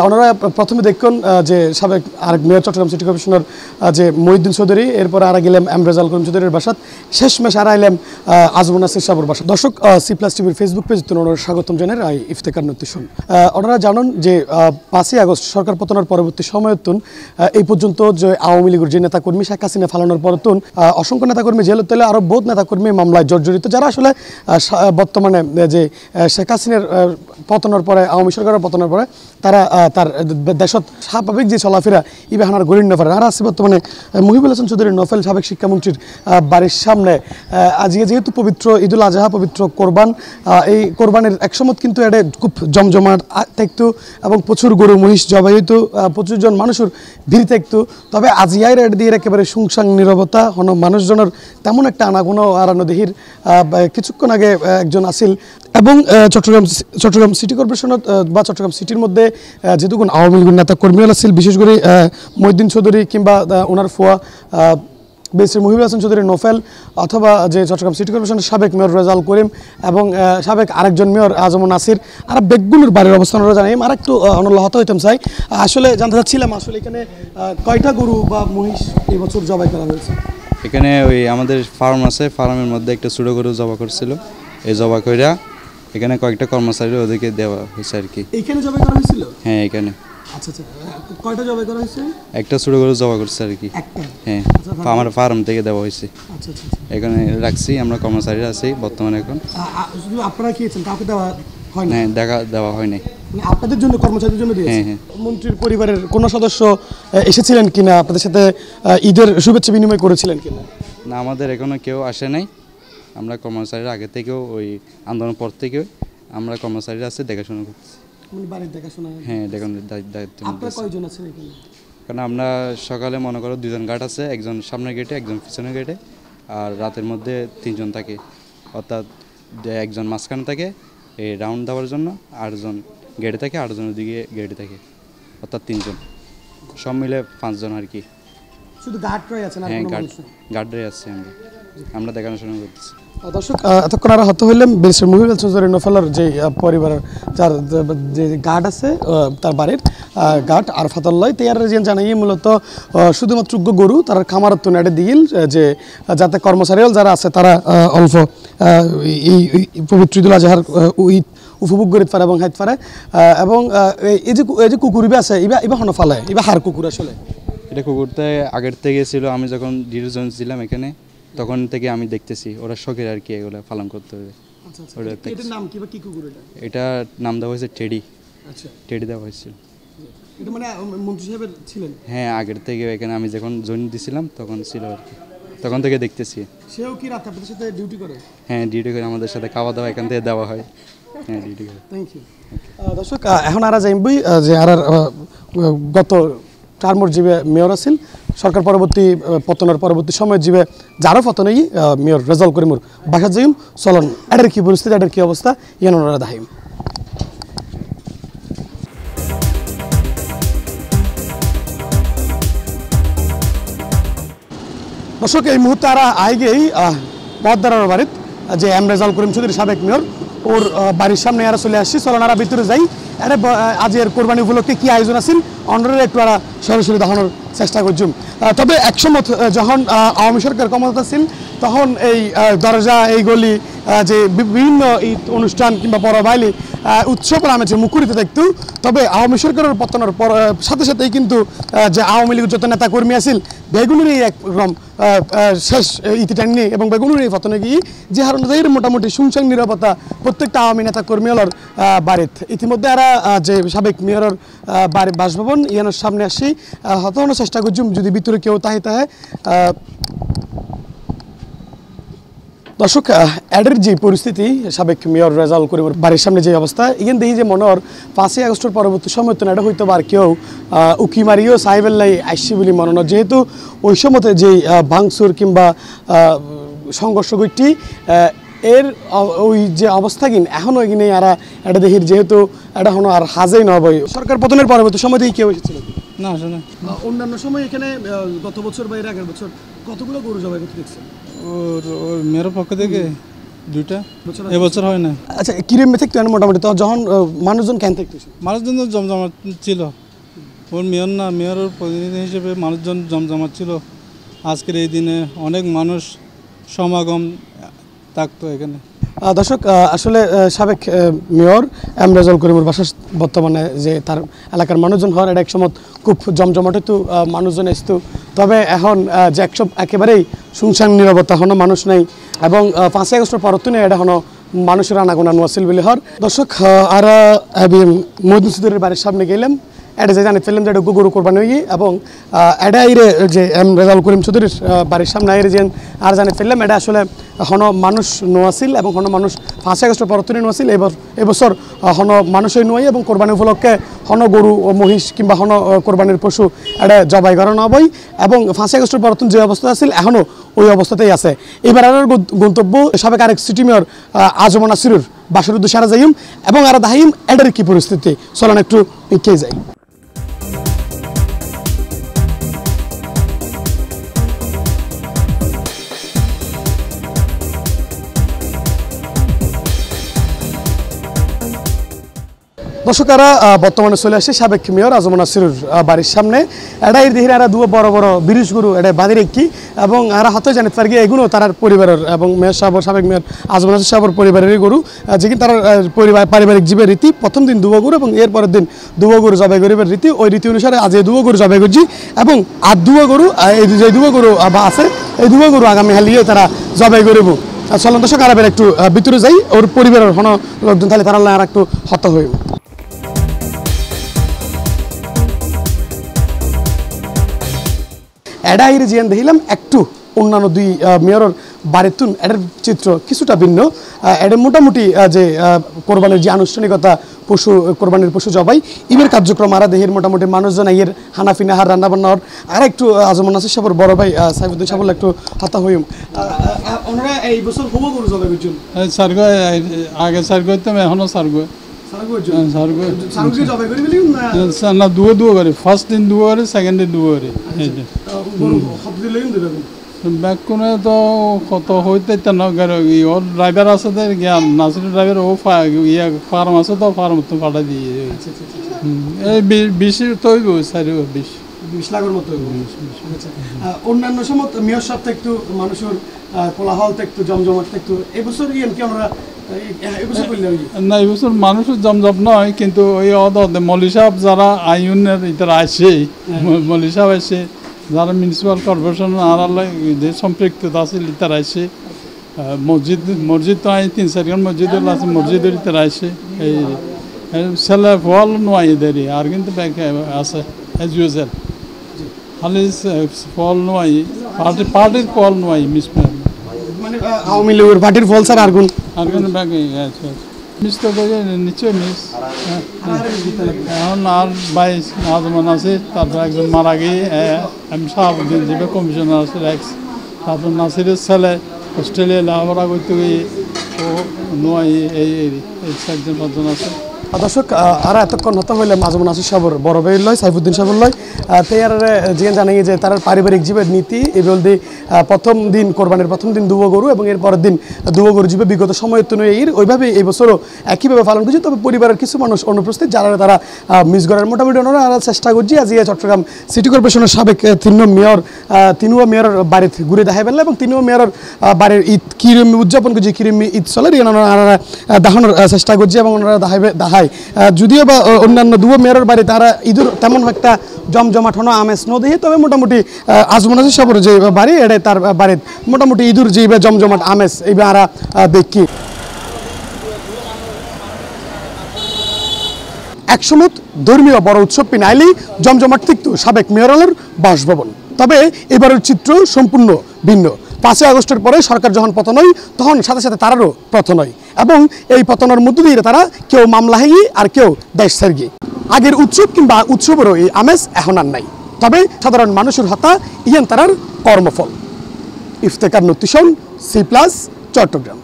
ওনারা প্রথমে দেখুন যে সাবেক আরেক মেয়র চট্টগ্রাম সিটি কর্পোরেশনের যে মহিউদ্দিন চৌধুরী, এরপর আর গেলাম এম রেজাউল করিম চৌধুরীর বাসাত, শেষমেশ আর আইলাম আজমুন নাসির সাহেবের বাসা। দর্শক, সি প্লাস টিভির ফেসবুক পেজ ওনারা স্বাগতম জানার ইফতেখার নতিশন। ওনারা জানেন যে 5ই আগস্ট সরকার পতনের পরবর্তী সময়তুন এই পর্যন্ত যে আওয়ামী লীগের যে নেতাকর্মী শেখ হাসিনা ফালানোর পরতুন অসংখ্য নেতাকর্মী জেল তেলে আরও বহুত নেতাকর্মী মামলায় জর্জরিত, যারা আসলে বর্তমানে যে শেখ হাসিনার পতনের পরে আওয়ামী সরকারের পতনের পরে তারা তার দেশত স্বাভাবিক যে চলাফেরা ইবাহানার গরিন নফের আর আছে বর্তমানে মহিবুল হাসান চৌধুরী নফেল সাবেক শিক্ষামন্ত্রীর বাড়ির সামনে আজকে যেহেতু পবিত্র ঈদুল আজহা, পবিত্র কোরবান, এই কোরবানের একসময় কিন্তু এটা খুব জমজমাট থাকতো এবং প্রচুর গরু মহিষ জবাই হইতো, প্রচুর জন মানুষের ভিড় থাকতো। তবে আজিয়াই রেড দিয়ে একেবারে সুংসাং নীরবতা হন, মানুষজনের তেমন একটা আনাগোনা আরানো দেহির কিছুক্ষণ আগে একজন আসিল। এবং চট্টগ্রাম সিটি কর্পোরেশনত বা চট্টগ্রাম সিটির মধ্যে যেহেতু আওয়ামী লীগের নেতা কর্মীরা ছিল, বিশেষ করে মহিউদ্দিন চৌধুরী কিংবা ওনার ফুয়া বেসির মহিবুল হাসান চৌধুরী নোফেল, অথবা যে চট্টগ্রাম সিটি কর্পোরেশনের সাবেক মেয়র রেজাউল করিম এবং সাবেক আরেকজন মেয়র আজমুন নাসির, আর বেগগুলোর বাড়ির অবস্থান ওরা জানাই। আর একটু অনুল্লাহত হইতাম চাই, আসলে জানতে চাচ্ছিলাম আসলে এখানে কয়টা গরু বা মহিষ এই বছর জবাই করা হয়েছে? এখানে ওই আমাদের ফার্ম আছে, ফার্মের মধ্যে একটা ছোটো গরু জবা করছিল, এই জবা কইরা এখানে কয়েকটা কর্মচারী ওদেরকে দেওয়া হয়েছে আর কি। এইখানে জবাই করা হয়েছিল? হ্যাঁ, এখানে। আচ্ছা আচ্ছা, কয়টা জবাই করা হয়েছে? একটা ছোটো গরু জবা করছে আর কি। হ্যাঁ, আমার ফার্ম থেকে দেওয়া হয়েছে। আচ্ছা আচ্ছা, এখানে রাখছি, আমরা কর্মচারীরা আছি বর্তমানে। এখন শুধু আপনারা খেয়েছেন, কাউকে দেওয়া হয় না? দেওয়া হয় নাই, আপনাদের জন্য, কর্মচারীদের জন্য দিয়েছে? হ্যাঁ। মন্ত্রীর পরিবারের কোনো সদস্য এসেছিলেন কিনা, আপনাদের সাথে ঈদের শুভেচ্ছা বিনিময় করেছিলেন কিনা? না, আমাদের এখনো কেউ আসে নাই। আমরা কর্মচারীরা আগে থেকেও ওই আন্দোলনের পর থেকেও আমরা কর্মচারীরা আছে, দেখাশোনা করতেছি। বাড়ির দেখাশোনা? হ্যাঁ, দেখানোর দায়িত্ব। আপনারা কয়জন আছেন এখানে? কারণ আমরা সকালে মনে করো 2জন গার্ড আছে, একজন সামনের গেটে, একজন পিছনের গেটে, আর রাতের মধ্যে 3জন থাকে, অর্থাৎ একজন মাঝখানে থাকে এই রাউন্ড দেওয়ার জন্য, 8জন গেটে থাকে, 8জন ওদিকে গেটে থাকে, অর্থাৎ 3জন, সব মিলে 5জন আর কি। শুধু গার্ডরাই আছেন? হ্যাঁ, গার্ডরাই আছে, আমরা দেখাশোনা করতেছি। দর্শক, এতক্ষণ আর হতে হইলাম বেসির মহিউল চৌধুরী নোফেলার যে পরিবারের যার যে গার্ড আছে, তার বাড়ির গার্ড আরফাতুল্লাহ তেয়ার রেজিয়ান জানাই মূলত শুধুমাত্র গরু তার খামারত্ব নেড়ে দিল, যে যাতে কর্মচারীরা যারা আছে তারা অল্প এই পবিত্র ঈদুল আজহার উপভোগ করিতে পারে এবং খাইতে পারে। এবং এই যে কুকুর আছে ইবা হন ফালায়, ইবা হার কুকুর আসলে এটা কুকুরতে আগের থেকে ছিল। আমি যখন ডিভিশন ছিলাম এখানে তখন থেকে আমি দেখতেছি ওরা শখের আর কি এগুলো পালন করতে হবে। এটার নাম কি বা কি কুকুর এটা? এটার নাম দেওয়া হয়েছে টেডি। আচ্ছা, টেডি দেওয়া হয়েছিল। এটা মানে মন্ত্রী সাহেবের ছিলেন? হ্যাঁ, আগের থেকে এখানে আমি যখন জয়েন দিছিলাম তখন ছিল আর কি, তখন থেকে দেখতেছি। সেও কি রাতে আপনাদের সাথে ডিউটি করে? হ্যাঁ, ডিউটি করে, আমাদের সাথে খাওয়া দাওয়া এখান থেকে দেওয়া হয়। হ্যাঁ, ডিউটি করে। Thank you. দর্শক, এখন আর যাইবই যে আর গত টার্মর জীবে মেয়র আছিল সরকার পরবর্তী পতনের পরবর্তী সময় জীবে যারও পতনেই মেয়র রেজাউল করিমুর বাসা যাইম। চলন এটার কি পরিস্থিতি, এটার কি অবস্থা ইয়ান ওনারা দাহিম। দর্শক, এই মুহূর্তে আর আইগেই পদ্মার বাড়িত যে এম রেজাউল করিম চৌধুরী সাবেক মেয়র, ওর বাড়ির সামনে এরা চলে আসছি। চলন আর ভিতরে যাই, আরে আজের কোরবানি উপলক্ষে কি আয়োজন আছিল অন্যরা একটু আর সরাসরি দেখানোর চেষ্টা করছুম। তবে একসময় যখন আওয়ামী সরকার ক্ষমতা ছিল তখন এই দরজা, এই গলি, যে বিভিন্ন অনুষ্ঠান কিংবা পরবাইলি উৎসবের আমেজে মুখরিত দেখতো। তবে আওয়ামী সরকারের পতনের সাথে সাথেই কিন্তু যে আওয়ামী লীগের যত নেতা কর্মী আছিল বেগুনেরই একরকম শেষ ইতি টাইনি এবং বেগুনেরই পতনে গিয়ে যে হার অনুযায়ী মোটামুটি সুংসাং নিরাপত্তা প্রত্যেকটা আওয়ামী নেতা কর্মীগুলোর বাড়িত। ইতিমধ্যে এরা যে সাবেক মেয়রের বাড়ির বাসভবন ইয়ানোর সামনে আসি হতানোর চেষ্টা করছুম, যদি ভিতরে কেউ তাহে দর্শক, এডের যে পরিস্থিতি সাবেক মেয়র রেজাউল করিমের বাড়ির সামনে যে অবস্থা, এখান দেখি যে মনের 5ই আগস্টের পরবর্তী সময় তো এটা হইতো আর কেউ উকি মারিও সাহেবেল্লাই আসছি বলে মনে হয়, যেহেতু ওই সময়তে যে ভাঙচুর কিংবা সংঘর্ষ ঘটটি এর ওই যে অবস্থা কিন এখনও এখানে এরা এটা দেখি, যেহেতু এটা এখনো আর হাজেই নবই। সরকার পতনের পরবর্তী সময় থেকে কেউ এসেছিল না? আসলে অন্যান্য সময় এখানে গত বছর বা এর আগের বছর কতগুলো গরু জবাই করতে দেখছেন? ওর মেয়ের পক্ষ থেকে দুইটা এবছর হয় না। আচ্ছা কিরম থাকতো মোটামুটি তো যখন মানুষজন কেন থাকতো মানুষজন তো জমজমাট ছিল, ওর মেয়র না, মেয়রের প্রতিনিধি হিসেবে মানুষজন জমজমাট ছিল। আজকের এই দিনে অনেক মানুষ সমাগম থাকতো এখানে। দর্শক আসলে সাবেক মেয়র এম রেজাউল করিমের বাসা বর্তমানে যে তার এলাকার মানুষজন হওয়ার এটা একসময় খুব জমজমাট হতো, মানুষজন আসতো। তবে এখন যে একেবারেই শুনশান নীরবতা এখনো মানুষ নেই এবং 5 আগস্টের পরতুনে এটা এখনো মানুষের আনাগোনা নোয়াছিল বলে হর। দর্শক আর মহিউদ্দিন চৌধুরীর বাড়ির সামনে গেলাম, এটা যে জানি ফেললাম যে এটা গরু কোরবানি হয়ে এবং এটা আইরে যে এম রেজাউল করিম চৌধুরীর বাড়ির সামনে আইরে যে আর জানি ফেললাম এটা আসলে হন মানুষ নোয়াছিল এবং হন মানুষ 5 আগস্টের পরতুনে নোয়াছিল। এবছর হন মানুষই নোয়াই এবং কোরবানি উপলক্ষে হন গরু ও মহিষ কিংবা হন কোরবানির পশু এটা জবাই করানো হবই এবং 5 আগস্টের পরতুন যে অবস্থা আছিল এখনও ওই অবস্থাতেই আছে। এবার আর গন্তব্য সাবেক আরেক সিটি মেয়র আজমনা সিরুর বাসার উদ্দেশ্যে আরা যাইম এবং আরা দাহিম এটার কি পরিস্থিতি চলেন একটু কে যাই। দর্শকেরা বর্তমানে চলে আসে সাবেক মেয়র আজমনা সিরুর বাড়ির সামনে। এটা এর দেখি এরা দুটো বড় বড় বিরিশ গরু এটা বাঁধির একটি এবং এরা হাতে জানে তার গিয়ে এগুলো তার পরিবারের এবং মেয়র সাহেব সাবেক মেয়র আজমনা সাহেবের পরিবারেরই গরু, যেটি তার পারিবারিক জীবের রীতি। প্রথম দিন দুবো গরু এবং এরপরের দিন দুবো গরু জবাই গরিবের রীতি, ওই রীতি অনুসারে আজ এই দুবো গরু জবাই করছি এবং আর দুবো গরু এই যে দুবো গরু আছে এই দুবো গরু আগামী হালিয়ে তারা জবাই করব। চলন দর্শক আর একটু ভিতরে যাই, ওর পরিবারের হন লোকজন তাহলে তারা আর একটু হত্যা হয়ে এটা আইরে জিয়ান দেখিলাম একটু অন্যান্য দুই মেয়রের বাড়িতুন এটার চিত্র কিছুটা ভিন্ন। এটা মোটামুটি যে কোরবানির যে আনুষ্ঠানিকতা পশু কোরবানির পশু জবাই ইবের কার্যক্রম আর দেহের মোটামুটি মানুষজন এর হানাফিনা হার রান্নাবান্নার আর একটু আজমন নাসির সাহেবের বড় ভাই সাইফুদ্দিন সাহেব একটু হাতা হইম। ওনারা এই বছর হবো গরু জবাই করছেন সারগো আগে সারগো তো এখনো সারগো না দুয়ো দুয়ো করে, ফার্স্ট দিন দুয়ো করে, সেকেন্ড দিন দুয়ো করে। ব্যাক কোনে তো কত হইতে ওর ড্রাইভার আছে তো জ্ঞান নাসির ড্রাইভার ও ইয়া ফার্ম আছে তো ফার্ম তো পাঠা দিয়ে এই 20 তৈব 20 লাখের মতো। অন্যান্য সময় মেয়র সাহেব একটু মানুষের কোলাহল একটু জমজমাট একটু এবছর ইয়েন কি আমরা না এবছর মানুষের জমজম নয়, কিন্তু ওই মলি সাহেব যারা আইনের ইতারা আসে মলি সাহেব আসে, যারা মিউনিসিপাল কর্পোরেশন আড়ালে যে সম্পৃক্ততা আছে ইতারা আসে, মসজিদ তো 3-4 মসজিদের আছে মসজিদের ইতারা আসে, এই ছেলে ফল নয় দেরি আর কিন্তু আছে এজ ইউজুয়াল খালি ফল নয় পার্টির ফল নয় মিস মানে আওয়ামী লীগের পার্টির ফল স্যার আরগুন ব্যাগ আছে মিস তো নিশ্চয় মিস। এখন আর 22 আজমান আছে, তারপর একজন মারা গিয়ে আমি শাহাবুদ্দিন যে কমিশনার আছে এক্স, তারপর নাসিরের ছেলে অস্ট্রেলিয়া লেখাপড়া করতে গিয়ে ও নয় এই একজন 5জন আছে। দর্শক আর এতক্ষণ হতে হইলে আজমন নাসির সাহেবের বড় ভাই লয় সাইফুদ্দিন সাহেবের লয় তেয়ার যে জানাই যে তার পারিবারিক জীবের নীতি এই বলতে প্রথম দিন কোরবানির প্রথম দিন দুবো গরু এবং এর পরের দিন দুবো গরু জীবে বিগত সময়ের তুলনায় ওইভাবে এই বছরও একইভাবে পালন করছি। তবে পরিবারের কিছু মানুষ অনুপস্থিত যারা তারা মিস করার মোটামুটি ওনারা চেষ্টা করছি। আজ চট্টগ্রাম সিটি কর্পোরেশনের সাবেক তিনিও মেয়রের বাড়িতে ঘুরে দেখা পেল এবং তিনিও মেয়রের বাড়ির ঈদ কিরমি উদযাপন করছি, কিরমি ঈদ চলে ওনারা দেখানোর চেষ্টা করছি এবং ওনারা দেখায় যদিও বা অন্যান্য দুবো মেয়রের বাড়ি তারা ঈদের তেমন একটা জমজমাট হনো আমেজ ন দিয়ে, তবে মোটামুটি আজমন নাসির সাহেবের যে বাড়ি এটা তার বাড়ির মোটামুটি ঈদুর যে জমজমাট আমেজ এইবার আমরা দেখি। একসময় ধর্মীয় বড় উৎসব পিনাইলেই জমজমাট থাকতো সাবেক মেয়রের বাসভবন, তবে এবারের চিত্র সম্পূর্ণ ভিন্ন। 5 আগস্টের পরে সরকার যখন পতন হয় তখন সাথে সাথে তারারও পতন হয় এবং এই পতনের মধ্য দিয়ে তারা কেউ মামলা হাই আর কেউ দেশ সার্গি। আগের উৎসব কিংবা উৎসবেরও এই আমেজ এখন আর নাই, তবে সাধারণ মানুষের হত্যা ইয়ান তারার কর্মফল। ইফতেখার নতিশন, C+ চট্টগ্রাম।